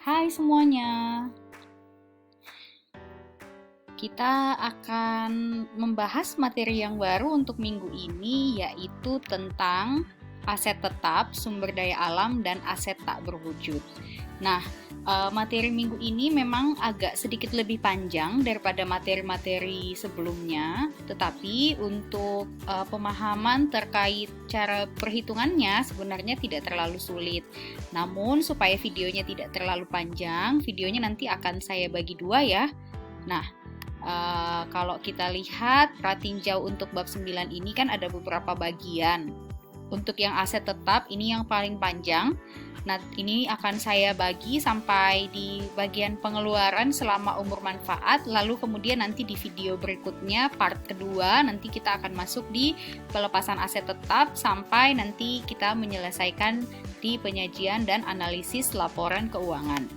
Hai semuanya, kita akan membahas materi yang baru untuk minggu ini, yaitu tentang aset tetap, sumber daya alam, dan aset tak berwujud. Nah, materi minggu ini memang agak sedikit lebih panjang daripada materi-materi sebelumnya, tetapi untuk pemahaman terkait cara perhitungannya sebenarnya tidak terlalu sulit. Namun, supaya videonya tidak terlalu panjang, videonya nanti akan saya bagi dua ya. Nah, kalau kita lihat pratinjau untuk bab 9 ini kan ada beberapa bagian. Untuk yang aset tetap ini yang paling panjang. Nah, ini akan saya bagi sampai di bagian pengeluaran selama umur manfaat, lalu kemudian nanti di video berikutnya part kedua nanti kita akan masuk di pelepasan aset tetap sampai nanti kita menyelesaikan di penyajian dan analisis laporan keuangan.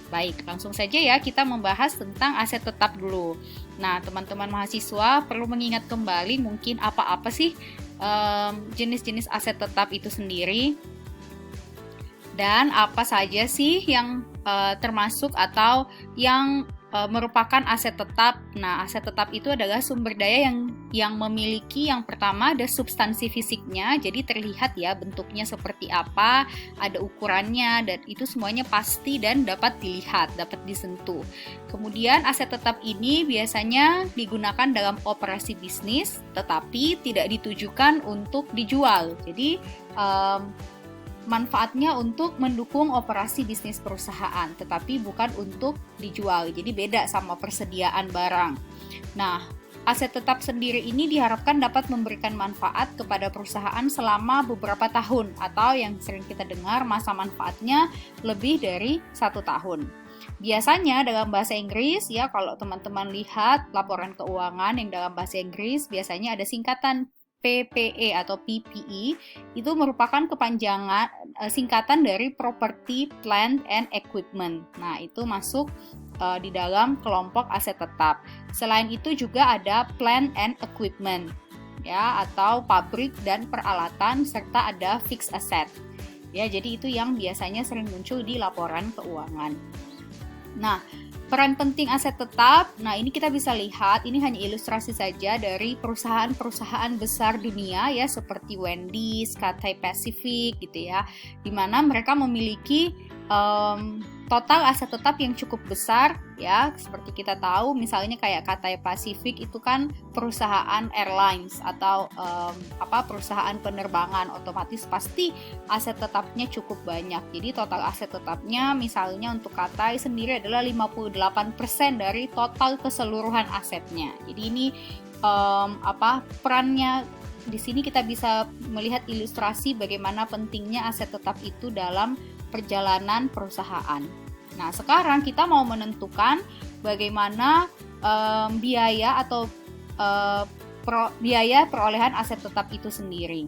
Baik, langsung saja ya kita membahas tentang aset tetap dulu. Nah, teman-teman mahasiswa perlu mengingat kembali mungkin apa-apa sih jenis-jenis aset tetap itu sendiri dan apa saja sih yang termasuk atau yang merupakan aset tetap. Nah, aset tetap itu adalah sumber daya yang memiliki yang pertama ada substansi fisiknya, jadi terlihat ya bentuknya seperti apa, ada ukurannya, dan itu semuanya pasti dan dapat dilihat, dapat disentuh. Kemudian aset tetap ini biasanya digunakan dalam operasi bisnis, tetapi tidak ditujukan untuk dijual. Jadi manfaatnya untuk mendukung operasi bisnis perusahaan, tetapi bukan untuk dijual. Jadi beda sama persediaan barang. Nah, aset tetap sendiri ini diharapkan dapat memberikan manfaat kepada perusahaan selama beberapa tahun, atau yang sering kita dengar masa manfaatnya lebih dari 1 tahun. Biasanya dalam bahasa Inggris ya, kalau teman-teman lihat laporan keuangan yang dalam bahasa Inggris biasanya ada singkatan PPE atau PPE, itu merupakan kepanjangan singkatan dari Property, Plant, and Equipment. Nah, itu masuk di dalam kelompok aset tetap. Selain itu juga ada Plant and Equipment, ya, atau pabrik dan peralatan, serta ada fixed asset. Ya, jadi itu yang biasanya sering muncul di laporan keuangan. Nah, peran penting aset tetap, nah ini kita bisa lihat, ini hanya ilustrasi saja dari perusahaan-perusahaan besar dunia ya, seperti Wendy's, Cathay Pacific gitu ya, di mana mereka memiliki total aset tetap yang cukup besar ya, seperti kita tahu misalnya kayak Cathay Pacific itu kan perusahaan airlines atau perusahaan penerbangan, otomatis pasti aset tetapnya cukup banyak. Jadi total aset tetapnya misalnya untuk Cathay sendiri adalah 58% dari total keseluruhan asetnya. Jadi ini perannya di sini kita bisa melihat ilustrasi bagaimana pentingnya aset tetap itu dalam perjalanan perusahaan. Nah, sekarang kita mau menentukan bagaimana biaya atau biaya perolehan aset tetap itu sendiri.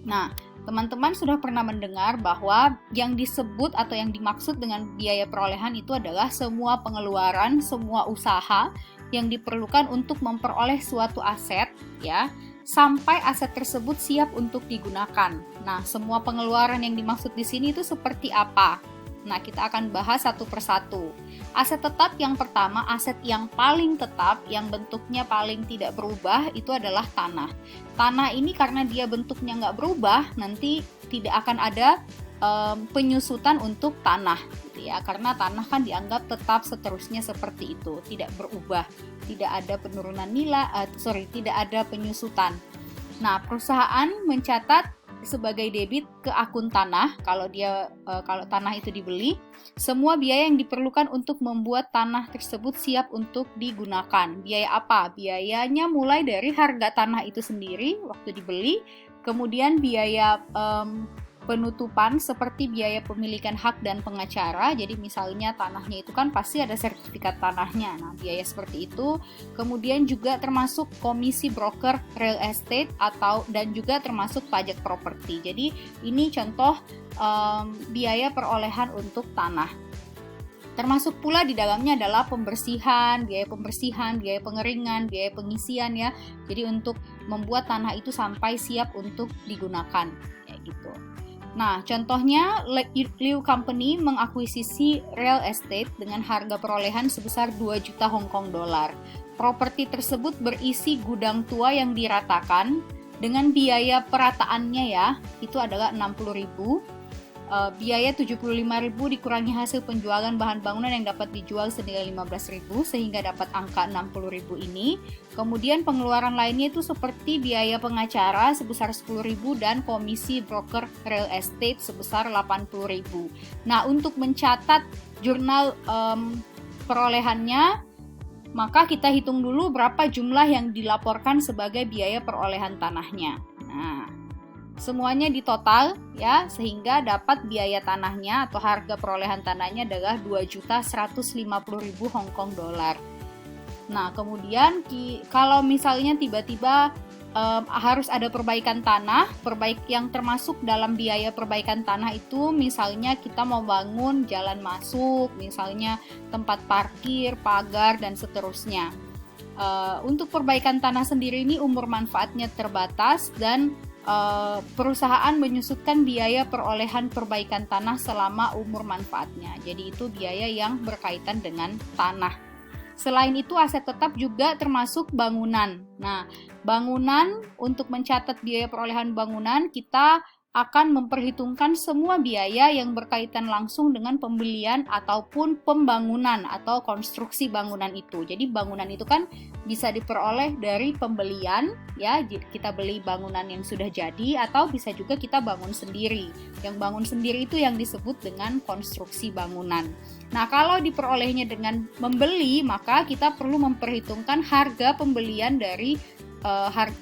Nah, teman-teman sudah pernah mendengar bahwa yang disebut atau yang dimaksud dengan biaya perolehan itu adalah semua pengeluaran, semua usaha yang diperlukan untuk memperoleh suatu aset, ya, sampai aset tersebut siap untuk digunakan. Nah, semua pengeluaran yang dimaksud di sini itu seperti apa? Nah, kita akan bahas satu persatu. Aset tetap yang pertama, aset yang paling tetap, yang bentuknya paling tidak berubah, itu adalah tanah. Tanah ini karena dia bentuknya nggak berubah, nanti tidak akan ada penyusutan untuk tanah, gitu ya. Karena tanah kan dianggap tetap seterusnya seperti itu, tidak berubah, tidak ada penurunan nilai, tidak ada penyusutan. Nah, perusahaan mencatat sebagai debit ke akun tanah kalau tanah itu dibeli, semua biaya yang diperlukan untuk membuat tanah tersebut siap untuk digunakan. Biaya apa? Biayanya mulai dari harga tanah itu sendiri waktu dibeli, kemudian biaya penutupan seperti biaya pemilikan hak dan pengacara. Jadi misalnya tanahnya itu kan pasti ada sertifikat tanahnya. Nah, biaya seperti itu. Kemudian juga termasuk komisi broker real estate dan juga termasuk pajak properti. Jadi ini contoh biaya perolehan untuk tanah. Termasuk pula di dalamnya adalah pembersihan, biaya pengeringan, biaya pengisian ya. Jadi untuk membuat tanah itu sampai siap untuk digunakan, kayak gitu. Nah, contohnya Liu Company mengakuisisi real estate dengan harga perolehan sebesar 2 juta Hong Kong dolar. Properti tersebut berisi gudang tua yang diratakan dengan biaya perataannya ya, itu adalah 60.000. Biaya 75.000 dikurangi hasil penjualan bahan bangunan yang dapat dijual senilai 15.000 sehingga dapat angka 60.000 ini. Kemudian pengeluaran lainnya itu seperti biaya pengacara sebesar 10.000 dan komisi broker real estate sebesar 80.000. Nah, untuk mencatat jurnal perolehannya, maka kita hitung dulu berapa jumlah yang dilaporkan sebagai biaya perolehan tanahnya. Nah, semuanya ditotal ya, sehingga dapat biaya tanahnya atau harga perolehan tanahnya adalah 2.150.000 Hong Kong dolar. Nah, kemudian kalau misalnya tiba-tiba harus ada perbaikan tanah, yang termasuk dalam biaya perbaikan tanah itu misalnya kita mau bangun jalan masuk, misalnya tempat parkir, pagar, dan seterusnya. Untuk perbaikan tanah sendiri ini umur manfaatnya terbatas dan perusahaan menyusutkan biaya perolehan perbaikan tanah selama umur manfaatnya. Jadi itu biaya yang berkaitan dengan tanah. Selain itu, aset tetap juga termasuk bangunan. Nah, bangunan, untuk mencatat biaya perolehan bangunan, kita akan memperhitungkan semua biaya yang berkaitan langsung dengan pembelian ataupun pembangunan atau konstruksi bangunan itu. Jadi bangunan itu kan bisa diperoleh dari pembelian, ya, kita beli bangunan yang sudah jadi, atau bisa juga kita bangun sendiri. Yang bangun sendiri itu yang disebut dengan konstruksi bangunan. Nah, kalau diperolehnya dengan membeli, maka kita perlu memperhitungkan harga pembelian dari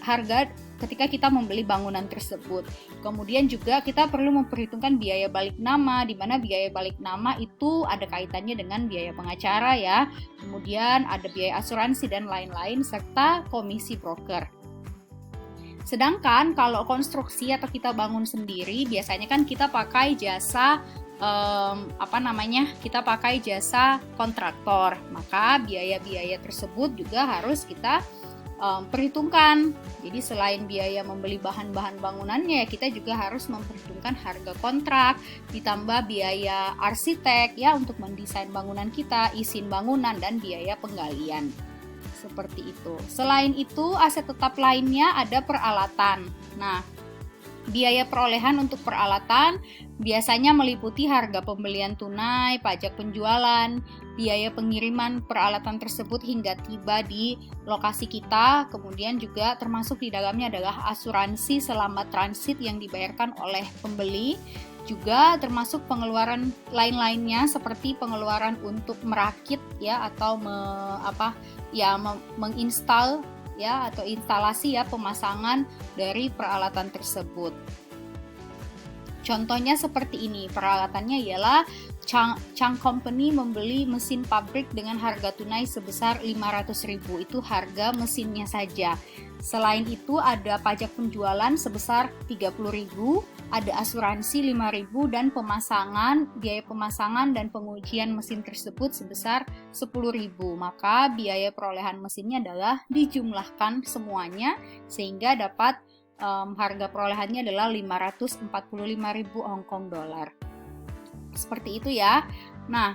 harga ketika kita membeli bangunan tersebut. Kemudian juga kita perlu memperhitungkan biaya balik nama, di mana biaya balik nama itu ada kaitannya dengan biaya pengacara ya. Kemudian ada biaya asuransi dan lain-lain serta komisi broker. Sedangkan kalau konstruksi atau kita bangun sendiri, biasanya kan kita pakai jasa kita pakai jasa kontraktor. Maka biaya-biaya tersebut juga harus kita perhitungkan. Jadi selain biaya membeli bahan-bahan bangunannya, kita juga harus memperhitungkan harga kontrak, ditambah biaya arsitek ya untuk mendesain bangunan kita, izin bangunan, dan biaya penggalian. Seperti itu. Selain itu, aset tetap lainnya ada peralatan. Nah, biaya perolehan untuk peralatan biasanya meliputi harga pembelian tunai, pajak penjualan, biaya pengiriman peralatan tersebut hingga tiba di lokasi kita, kemudian juga termasuk di dalamnya adalah asuransi selama transit yang dibayarkan oleh pembeli, juga termasuk pengeluaran lain-lainnya seperti pengeluaran untuk merakit ya atau menginstal ya atau instalasi ya pemasangan dari peralatan tersebut. Contohnya seperti ini, peralatannya ialah Chang Company membeli mesin pabrik dengan harga tunai sebesar 500.000, itu harga mesinnya saja. Selain itu ada pajak penjualan sebesar 30.000, ada asuransi 5.000 dan biaya pemasangan dan pengujian mesin tersebut sebesar 10.000. Maka biaya perolehan mesinnya adalah dijumlahkan semuanya sehingga dapat harga perolehannya adalah 545.000 Hong Kong dolar. Seperti itu ya. Nah,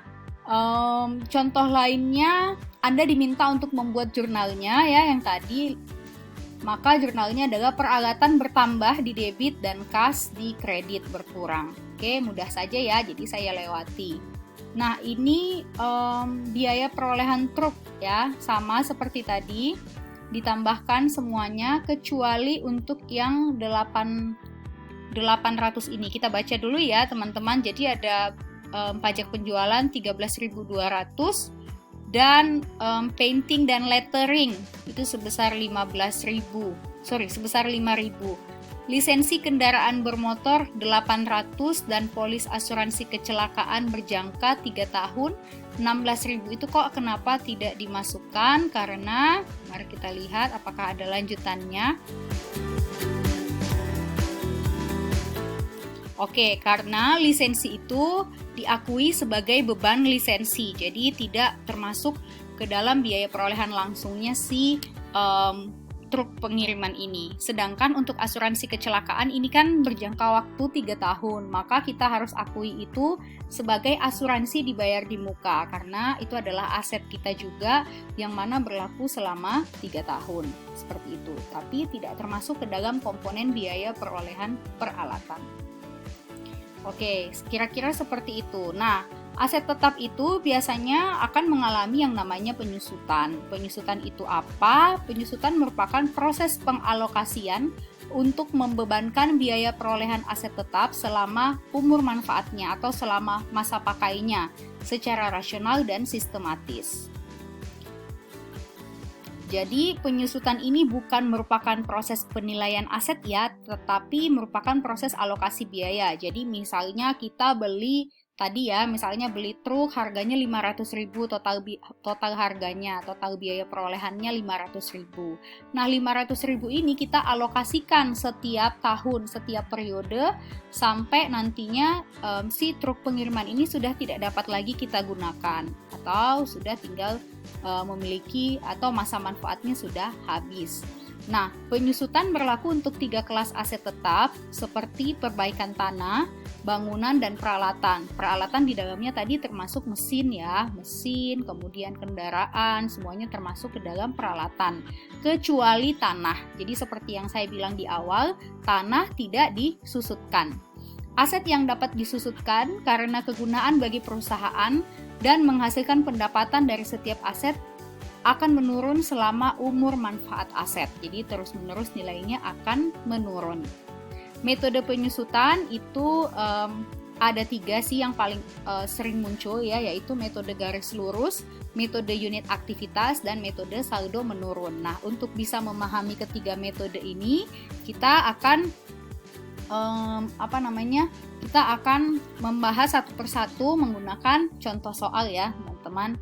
contoh lainnya Anda diminta untuk membuat jurnalnya ya yang tadi. Maka jurnalnya adalah peralatan bertambah di debit dan kas di kredit berkurang. Oke, mudah saja ya, jadi saya lewati. Nah, ini biaya perolehan truk ya, sama seperti tadi. Ditambahkan semuanya kecuali untuk yang 800 ini. Kita baca dulu ya teman-teman. Jadi ada pajak penjualan 13.200 dan painting dan lettering itu sebesar 5.000. Lisensi kendaraan bermotor 800 dan polis asuransi kecelakaan berjangka 3 tahun 16.000. Itu kok kenapa tidak dimasukkan? Karena mari kita lihat apakah ada lanjutannya. Oke, karena lisensi itu diakui sebagai beban lisensi, jadi tidak termasuk ke dalam biaya perolehan langsungnya si truk pengiriman ini. Sedangkan untuk asuransi kecelakaan ini kan berjangka waktu 3 tahun, maka kita harus akui itu sebagai asuransi dibayar di muka, karena itu adalah aset kita juga yang mana berlaku selama 3 tahun, seperti itu. Tapi tidak termasuk ke dalam komponen biaya perolehan peralatan. Oke, kira-kira seperti itu. Nah, aset tetap itu biasanya akan mengalami yang namanya penyusutan. Penyusutan itu apa? Penyusutan merupakan proses pengalokasian untuk membebankan biaya perolehan aset tetap selama umur manfaatnya atau selama masa pakainya secara rasional dan sistematis. Jadi penyusutan ini bukan merupakan proses penilaian aset ya, tetapi merupakan proses alokasi biaya. Jadi misalnya kita beli tadi ya, misalnya beli truk harganya 500.000 total harganya, total biaya perolehannya 500.000. Nah, 500.000 ini kita alokasikan setiap tahun, setiap periode sampai nantinya si truk pengiriman ini sudah tidak dapat lagi kita gunakan atau sudah tinggal memiliki atau masa manfaatnya sudah habis. Nah, penyusutan berlaku untuk 3 kelas aset tetap seperti perbaikan tanah, bangunan, dan peralatan. Peralatan di dalamnya tadi termasuk mesin ya, mesin, kemudian kendaraan, semuanya termasuk ke dalam peralatan. Kecuali tanah. Jadi seperti yang saya bilang di awal, tanah tidak disusutkan. Aset yang dapat disusutkan karena kegunaan bagi perusahaan dan menghasilkan pendapatan dari setiap aset akan menurun selama umur manfaat aset. Jadi terus-menerus nilainya akan menurun. Metode penyusutan itu ada 3 sih yang paling sering muncul ya, yaitu metode garis lurus, metode unit aktivitas, dan metode saldo menurun. Nah, untuk bisa memahami ketiga metode ini, kita akan kita akan membahas satu persatu menggunakan contoh soal ya, teman-teman.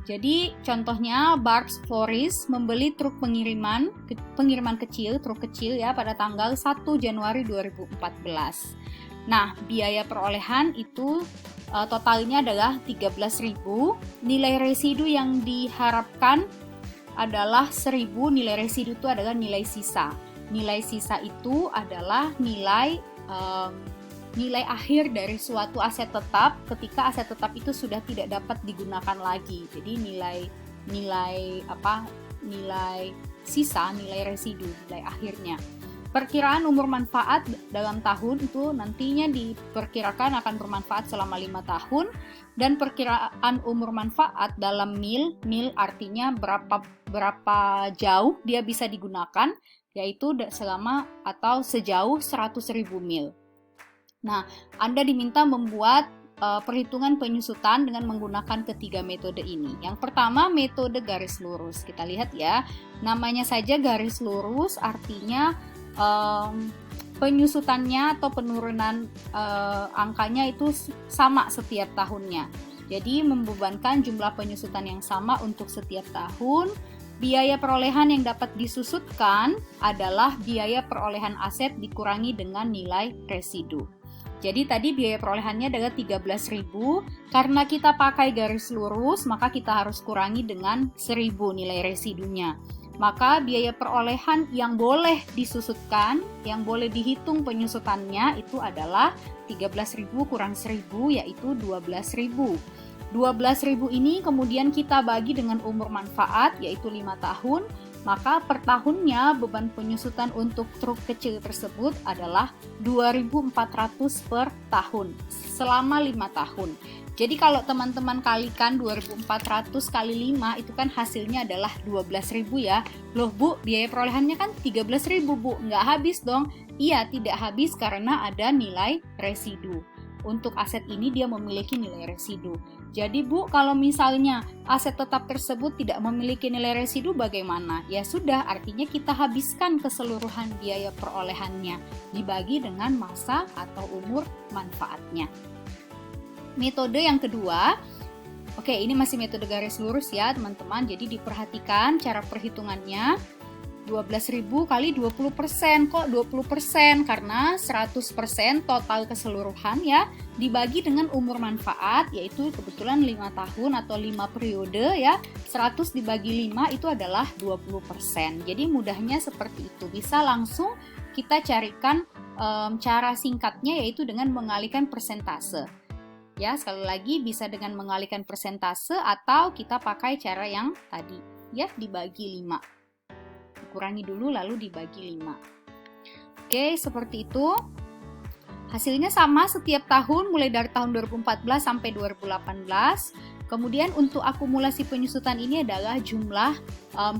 Jadi contohnya Barbs Florist membeli truk pengiriman kecil, truk kecil ya, pada tanggal 1 Januari 2014. Nah, biaya perolehan itu totalnya adalah 13.000. Nilai residu yang diharapkan adalah 1.000. Nilai residu itu adalah nilai sisa. Nilai sisa itu adalah nilai akhir dari suatu aset tetap ketika aset tetap itu sudah tidak dapat digunakan lagi. Jadi nilai sisa, nilai residu, nilai akhirnya. Perkiraan umur manfaat dalam tahun itu nantinya diperkirakan akan bermanfaat selama 5 tahun, dan perkiraan umur manfaat dalam mil artinya berapa jauh dia bisa digunakan, yaitu selama atau sejauh 100.000 mil. Nah, Anda diminta membuat perhitungan penyusutan dengan menggunakan ketiga metode ini. Yang pertama, metode garis lurus. Kita lihat ya, namanya saja garis lurus, artinya penyusutannya atau penurunan angkanya itu sama setiap tahunnya. Jadi membebankan jumlah penyusutan yang sama untuk setiap tahun. Biaya perolehan yang dapat disusutkan adalah biaya perolehan aset dikurangi dengan nilai residu. Jadi tadi biaya perolehannya adalah 13.000, karena kita pakai garis lurus, maka kita harus kurangi dengan 1.000 nilai residunya. Maka biaya perolehan yang boleh disusutkan, yang boleh dihitung penyusutannya itu adalah 13.000 kurang 1.000, yaitu 12.000. 12.000 ini kemudian kita bagi dengan umur manfaat, yaitu 5 tahun, maka per tahunnya beban penyusutan untuk truk kecil tersebut adalah 2.400 per tahun, selama 5 tahun. Jadi kalau teman-teman kalikan 2.400 kali 5, itu kan hasilnya adalah 12.000 ya. Loh Bu, biaya perolehannya kan 13.000 Bu, nggak habis dong? Iya, tidak habis karena ada nilai residu. Untuk aset ini dia memiliki nilai residu. Jadi Bu, kalau misalnya aset tetap tersebut tidak memiliki nilai residu bagaimana? Ya sudah, artinya kita habiskan keseluruhan biaya perolehannya, dibagi dengan masa atau umur manfaatnya. Metode yang kedua, oke, ini masih metode garis lurus ya teman-teman, jadi diperhatikan cara perhitungannya. 12.000 kali 20%. Kok 20%? Karena 100% total keseluruhan ya dibagi dengan umur manfaat, yaitu kebetulan 5 tahun atau 5 periode ya. 100 dibagi 5 itu adalah 20%. Jadi mudahnya seperti itu. Bisa langsung kita carikan cara singkatnya, yaitu dengan mengalihkan persentase. Ya, sekali lagi bisa dengan mengalihkan persentase atau kita pakai cara yang tadi ya, dibagi 5. Dikurangi dulu lalu dibagi 5. Oke, seperti itu. Hasilnya sama setiap tahun mulai dari tahun 2014 sampai 2018. Kemudian untuk akumulasi penyusutan ini adalah jumlah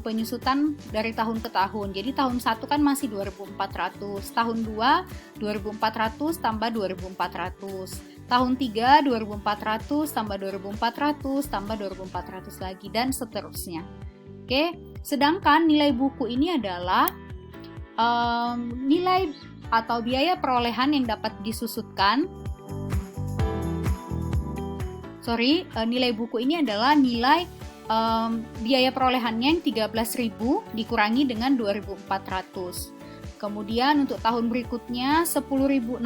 penyusutan dari tahun ke tahun. Jadi tahun 1 kan masih 2.400, tahun 2 2.400 tambah 2.400, tahun 3 2.400 tambah 2.400 tambah 2.400 lagi dan seterusnya. Oke, sedangkan nilai buku ini adalah nilai atau biaya perolehan yang dapat disusutkan. Nilai buku ini adalah nilai biaya perolehannya yang 13.000 dikurangi dengan 2.400. Kemudian untuk tahun berikutnya 10.600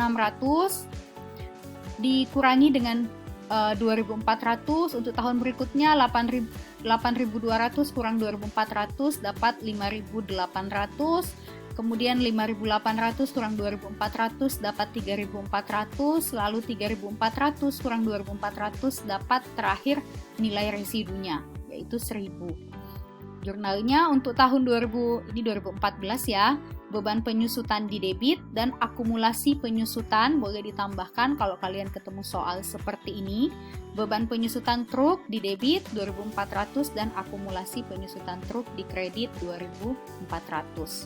dikurangi dengan 2.400. Untuk tahun berikutnya 8.200 kurang 2.400 dapat 5.800. Kemudian 5.800 kurang 2.400 dapat 3.400, lalu 3.400 kurang 2.400 dapat terakhir nilai residunya, yaitu 1.000. Jurnalnya untuk tahun 2014 ya, beban penyusutan di debit dan akumulasi penyusutan boleh ditambahkan kalau kalian ketemu soal seperti ini. Beban penyusutan truk di debit 2.400 dan akumulasi penyusutan truk di kredit 2.400.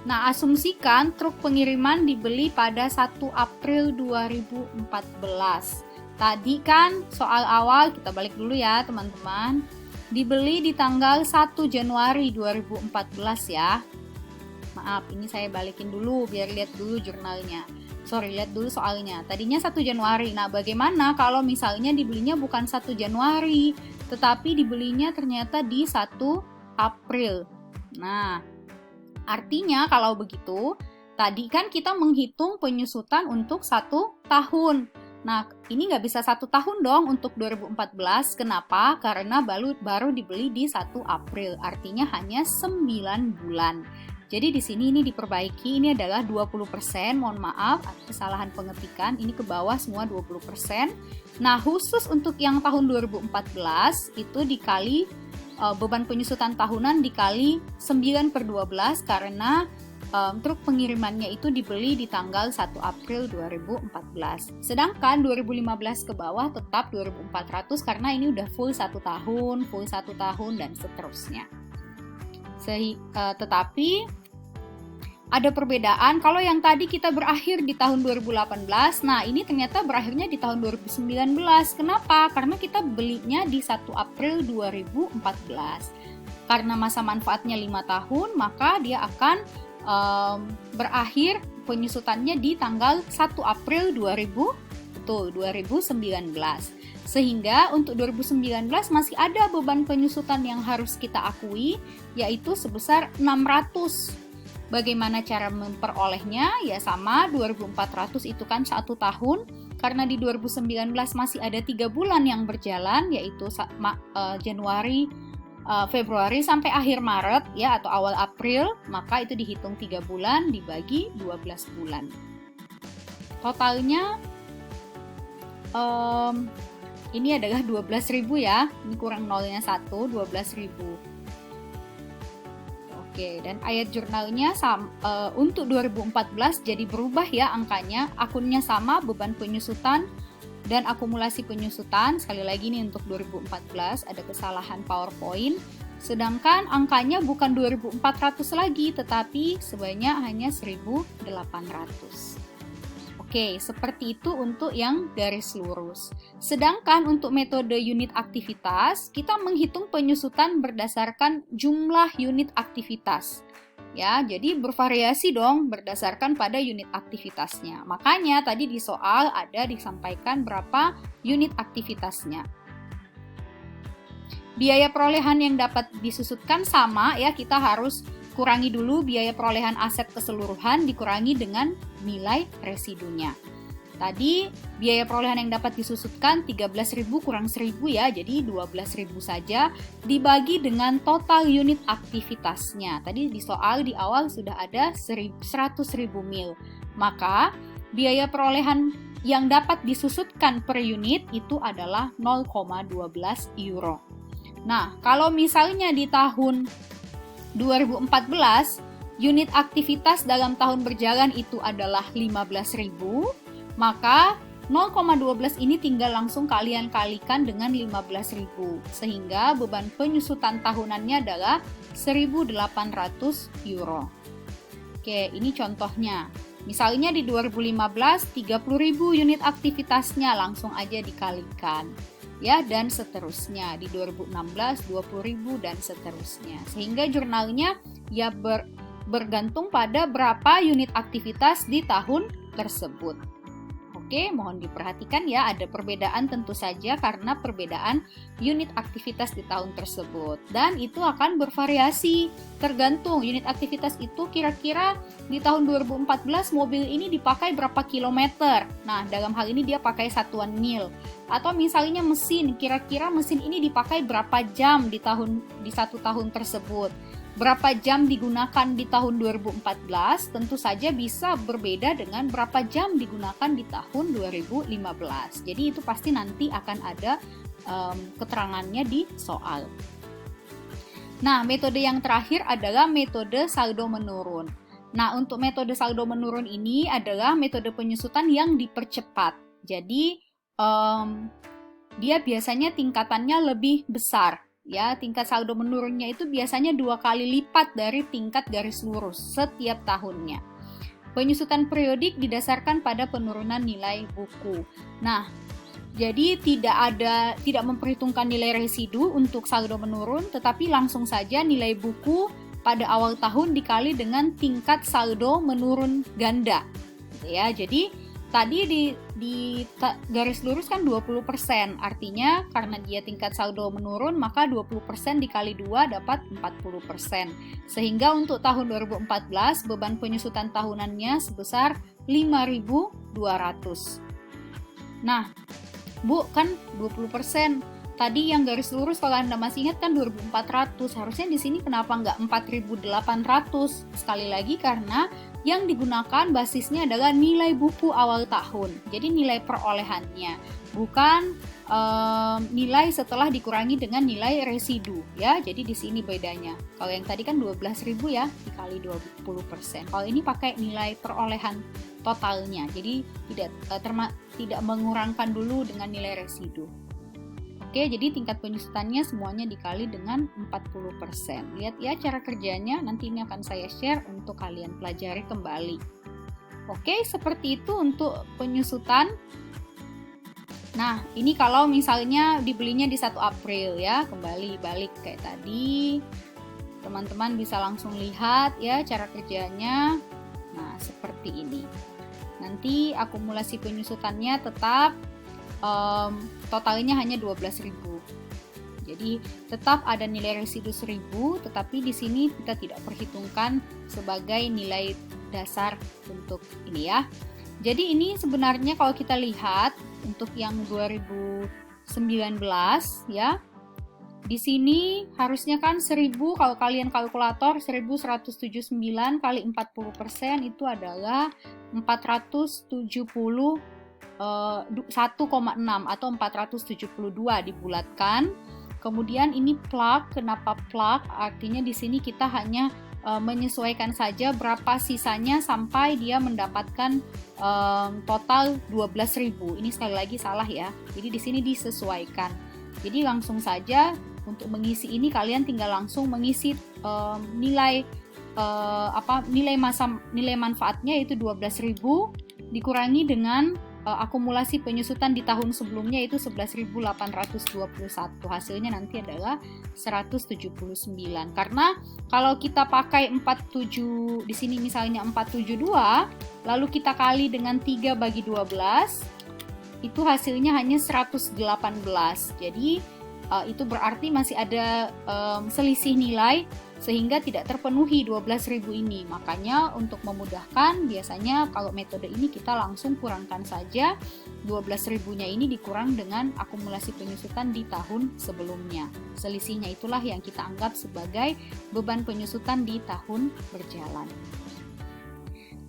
Nah, asumsikan truk pengiriman dibeli pada 1 April 2014. Tadi kan soal awal, kita balik dulu ya teman-teman. Dibeli di tanggal 1 Januari 2014 ya. Maaf, ini saya balikin dulu biar lihat dulu jurnalnya. Lihat dulu soalnya. Tadinya 1 Januari. Nah, bagaimana kalau misalnya dibelinya bukan 1 Januari, tetapi dibelinya ternyata di 1 April. Nah, artinya kalau begitu, tadi kan kita menghitung penyusutan untuk 1 tahun. Nah, ini nggak bisa 1 tahun dong untuk 2014. Kenapa? Karena baru dibeli di 1 April. Artinya hanya 9 bulan. Jadi di sini ini diperbaiki, ini adalah 20%, mohon maaf, kesalahan pengetikan, ini ke bawah semua 20%. Nah, khusus untuk yang tahun 2014, itu dikali beban penyusutan tahunan dikali 9/12 karena truk pengirimannya itu dibeli di tanggal 1 April 2014. Sedangkan 2015 ke bawah tetap 2.400 karena ini udah full 1 tahun dan seterusnya. Tetapi ada perbedaan, kalau yang tadi kita berakhir di tahun 2018, nah ini ternyata berakhirnya di tahun 2019. Kenapa? Karena kita belinya di 1 April 2014. Karena masa manfaatnya 5 tahun, maka dia akan berakhir penyusutannya di tanggal 1 April 2019. Sehingga untuk 2019 masih ada beban penyusutan yang harus kita akui, yaitu sebesar 600. Bagaimana cara memperolehnya? Ya sama, 2.400 itu kan 1 tahun, karena di 2019 masih ada 3 bulan yang berjalan, yaitu Januari, Februari sampai akhir Maret ya, atau awal April, maka itu dihitung 3 bulan dibagi 12 bulan. Totalnya ini adalah 12.000 ya, ini kurang nolnya 1, 12.000. Oke, dan ayat jurnalnya untuk 2014 jadi berubah ya angkanya, akunnya sama, beban penyusutan dan akumulasi penyusutan. Sekali lagi nih untuk 2014 ada kesalahan PowerPoint, sedangkan angkanya bukan 2.400 lagi, tetapi sebanyak hanya 1.800. Oke, seperti itu untuk yang garis lurus. Sedangkan untuk metode unit aktivitas, kita menghitung penyusutan berdasarkan jumlah unit aktivitas. Ya, jadi bervariasi dong berdasarkan pada unit aktivitasnya. Makanya tadi di soal ada disampaikan berapa unit aktivitasnya. Biaya perolehan yang dapat disusutkan sama ya, kita harus kurangi dulu biaya perolehan aset keseluruhan dikurangi dengan nilai residunya. Tadi biaya perolehan yang dapat disusutkan 13.000 kurang 1.000 ya, jadi 12.000 saja dibagi dengan total unit aktivitasnya. Tadi di soal di awal sudah ada 100.000 mil. Maka biaya perolehan yang dapat disusutkan per unit itu adalah 0,12 euro. Nah, kalau misalnya di tahun 2014 unit aktivitas dalam tahun berjalan itu adalah 15.000, maka 0,12 ini tinggal langsung kalian kalikan dengan 15.000, sehingga beban penyusutan tahunannya adalah 1.800 euro. Oke, ini contohnya. Misalnya di 2015 30.000 unit aktivitasnya, langsung aja dikalikan. Ya, dan seterusnya. Di 2016 20.000 dan seterusnya. Sehingga jurnalnya ya bergantung pada berapa unit aktivitas di tahun tersebut. Oke, mohon diperhatikan ya, ada perbedaan tentu saja karena perbedaan unit aktivitas di tahun tersebut. Dan itu akan bervariasi, tergantung unit aktivitas itu kira-kira di tahun 2014 mobil ini dipakai berapa kilometer. Nah, dalam hal ini dia pakai satuan mil. Atau misalnya mesin, kira-kira mesin ini dipakai berapa jam di satu tahun tersebut. Berapa jam digunakan di tahun 2014 tentu saja bisa berbeda dengan berapa jam digunakan di tahun 2015. Jadi itu pasti nanti akan ada keterangannya di soal. Nah, metode yang terakhir adalah metode saldo menurun. Nah, untuk metode saldo menurun ini adalah metode penyusutan yang dipercepat. Jadi dia biasanya tingkatannya lebih besar. Ya, tingkat saldo menurunnya itu biasanya 2 kali lipat dari tingkat garis lurus setiap tahunnya. Penyusutan periodik didasarkan pada penurunan nilai buku. Nah, jadi tidak memperhitungkan nilai residu untuk saldo menurun, tetapi langsung saja nilai buku pada awal tahun dikali dengan tingkat saldo menurun ganda. Ya, jadi tadi di garis lurus kan 20%, artinya karena dia tingkat saldo menurun maka 20% dikali 2 dapat 40%. Sehingga untuk tahun 2014 beban penyusutan tahunannya sebesar 5.200. Nah, Bu, kan 20%. Tadi yang garis lurus kalau Anda masih ingat kan 2.400. Harusnya di sini kenapa nggak 4.800? Sekali lagi karena yang digunakan basisnya adalah nilai buku awal tahun. Jadi nilai perolehannya, bukan nilai setelah dikurangi dengan nilai residu ya. Jadi di sini bedanya. Kalau yang tadi kan 12.000 ya dikali 20%. Kalau ini pakai nilai perolehan totalnya. Jadi tidak mengurangkan dulu dengan nilai residu. Oke, jadi tingkat penyusutannya semuanya dikali dengan 40%. Lihat ya cara kerjanya, nanti ini akan saya share untuk kalian pelajari kembali. Oke, seperti itu untuk penyusutan. Nah, ini kalau misalnya dibelinya di 1 April ya, kembali balik kayak tadi. Teman-teman bisa langsung lihat ya cara kerjanya. Nah, seperti ini. Nanti akumulasi penyusutannya tetap totalnya hanya 12.000. Jadi tetap ada nilai residu 1.000, tetapi di sini kita tidak perhitungkan sebagai nilai dasar untuk ini ya. Jadi ini sebenarnya kalau kita lihat untuk yang 2019 ya. Di sini harusnya kan 1.000, kalau kalian kalkulator 1.179 kali 40% itu adalah 470 1,6 atau 472 dibulatkan. Kemudian ini plug, kenapa plug? Artinya di sini kita hanya menyesuaikan saja berapa sisanya sampai dia mendapatkan total 12.000. Ini sekali lagi salah ya. Jadi di sini disesuaikan. Jadi langsung saja untuk mengisi ini kalian tinggal langsung mengisi nilai manfaatnya yaitu 12.000 dikurangi dengan akumulasi penyusutan di tahun sebelumnya itu 11.821. Hasilnya nanti adalah 179. Karena kalau kita pakai 47 di sini misalnya 472, lalu kita kali dengan 3 bagi 12, itu hasilnya hanya 118. Jadi itu berarti masih ada selisih nilai sehingga tidak terpenuhi 12.000 ini. Makanya untuk memudahkan biasanya kalau metode ini kita langsung kurangkan saja 12.000-nya ini dikurang dengan akumulasi penyusutan di tahun sebelumnya. Selisihnya itulah yang kita anggap sebagai beban penyusutan di tahun berjalan.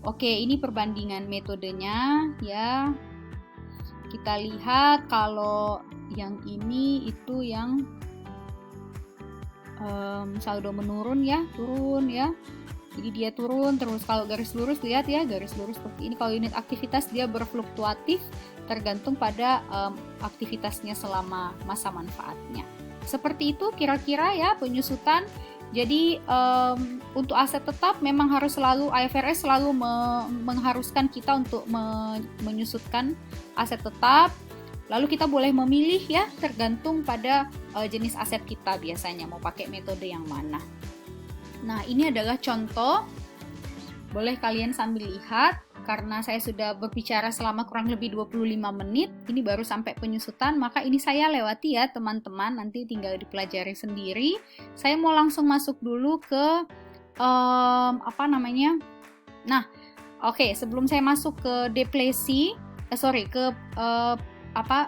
Oke, ini perbandingan metodenya ya. Kita lihat kalau yang ini itu yang saldo menurun ya, turun ya. Jadi dia turun terus. Kalau garis lurus lihat ya, garis lurus seperti ini. Kalau unit aktivitas dia berfluktuatif tergantung pada aktivitasnya selama masa manfaatnya. Seperti itu kira-kira ya penyusutan. Jadi untuk aset tetap memang harus selalu IFRS selalu mengharuskan kita untuk menyusutkan aset tetap. Lalu kita boleh memilih ya, tergantung pada jenis aset kita biasanya mau pakai metode yang mana. Nah, ini adalah contoh. Boleh kalian sambil lihat karena saya sudah berbicara selama kurang lebih 25 menit. Ini baru sampai penyusutan, maka ini saya lewati ya, teman-teman. Nanti tinggal dipelajari sendiri. Saya mau langsung masuk dulu ke Nah, oke, sebelum saya masuk ke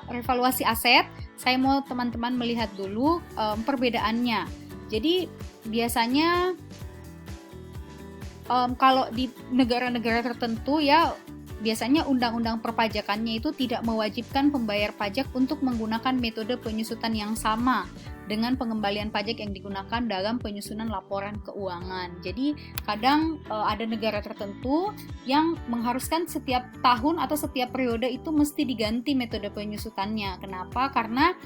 revaluasi aset, saya mau teman-teman melihat dulu perbedaannya. Jadi biasanya kalau di negara-negara tertentu ya, biasanya undang-undang perpajakannya itu tidak mewajibkan pembayar pajak untuk menggunakan metode penyusutan yang sama dengan pengembalian pajak yang digunakan dalam penyusunan laporan keuangan. Jadi kadang ada negara tertentu yang mengharuskan setiap tahun atau setiap periode itu mesti diganti metode penyusutannya. Kenapa? Karena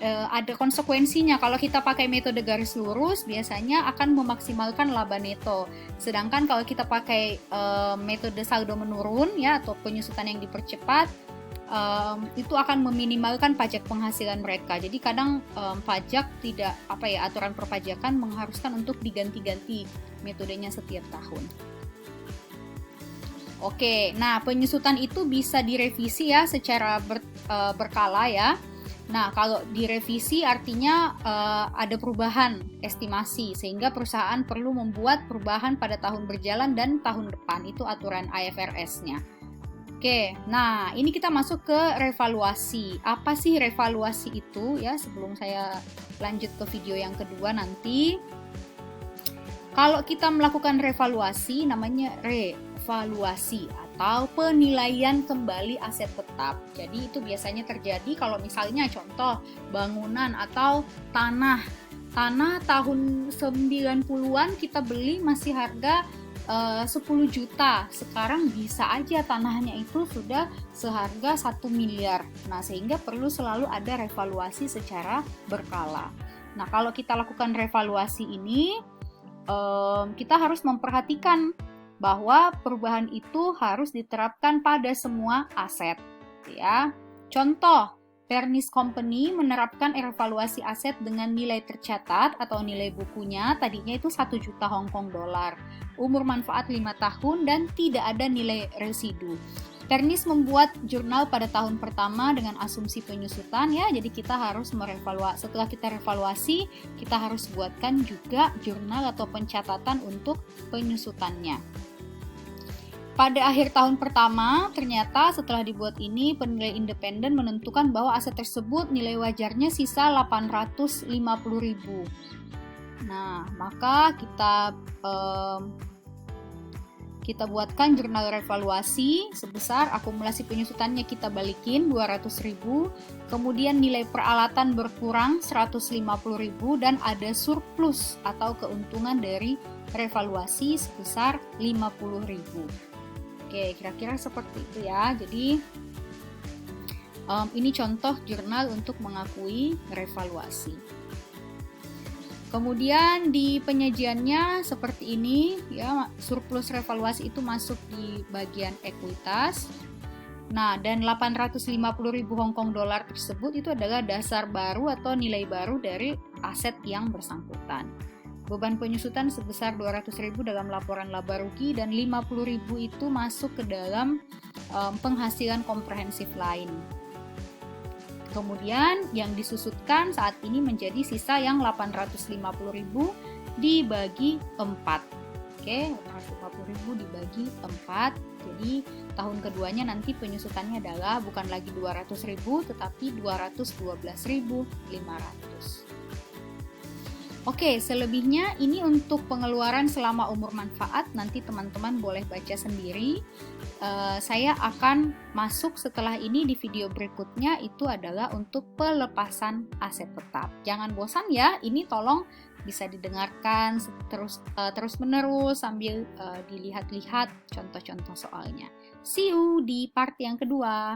ada konsekuensinya. Kalau kita pakai metode garis lurus biasanya akan memaksimalkan laba neto. Sedangkan kalau kita pakai metode saldo menurun ya atau penyusutan yang dipercepat, itu akan meminimalkan pajak penghasilan mereka. Jadi kadang pajak tidak aturan perpajakan mengharuskan untuk diganti-ganti metodenya setiap tahun. Oke, nah penyusutan itu bisa direvisi ya secara berkala ya. Nah, kalau direvisi artinya ada perubahan estimasi sehingga perusahaan perlu membuat perubahan pada tahun berjalan dan tahun depan. Itu aturan IFRS-nya. Oke, nah ini kita masuk ke revaluasi. Apa sih revaluasi itu ya? Sebelum saya lanjut ke video yang kedua nanti. Kalau kita melakukan revaluasi namanya revaluasi atau penilaian kembali aset tetap. Jadi itu biasanya terjadi kalau misalnya contoh bangunan atau tanah. Tanah tahun 90-an kita beli masih harga 10 juta, sekarang bisa aja tanahnya itu sudah seharga 1 miliar. Nah, sehingga perlu selalu ada revaluasi secara berkala. Nah, kalau kita lakukan revaluasi ini, kita harus memperhatikan bahwa perubahan itu harus diterapkan pada semua aset. Ya, contoh, Pernis Company menerapkan evaluasi aset dengan nilai tercatat atau nilai bukunya tadinya itu 1 juta Hong Kong dolar, umur manfaat 5 tahun dan tidak ada nilai residu. Pernis membuat jurnal pada tahun pertama dengan asumsi penyusutan ya, jadi kita harus merevaluasi. Setelah kita revaluasi, kita harus buatkan juga jurnal atau pencatatan untuk penyusutannya. Pada akhir tahun pertama, ternyata setelah dibuat ini, penilai independen menentukan bahwa aset tersebut nilai wajarnya sisa 850.000. Nah, maka kita buatkan jurnal revaluasi sebesar akumulasi penyusutannya kita balikin 200.000, kemudian nilai peralatan berkurang 150.000 dan ada surplus atau keuntungan dari revaluasi sebesar 50.000. Oke, kira-kira seperti itu ya. Jadi ini contoh jurnal untuk mengakui revaluasi. Kemudian di penyajiannya seperti ini ya, surplus revaluasi itu masuk di bagian ekuitas. Nah, dan 850.000 Hong Kong dolar tersebut itu adalah dasar baru atau nilai baru dari aset yang bersangkutan. Beban penyusutan sebesar 200.000 dalam laporan laba rugi dan 50.000 itu masuk ke dalam penghasilan komprehensif lain. Kemudian yang disusutkan saat ini menjadi sisa yang 850.000 dibagi 4. Oke, 850.000 dibagi 4. Jadi tahun keduanya nanti penyusutannya adalah bukan lagi 200.000 tetapi 212.500. Oke, selebihnya ini untuk pengeluaran selama umur manfaat, nanti teman-teman boleh baca sendiri. Saya akan masuk setelah ini di video berikutnya, itu adalah untuk pelepasan aset tetap. Jangan bosan ya, ini tolong bisa didengarkan terus-menerus sambil dilihat-lihat contoh-contoh soalnya. See you di part yang kedua.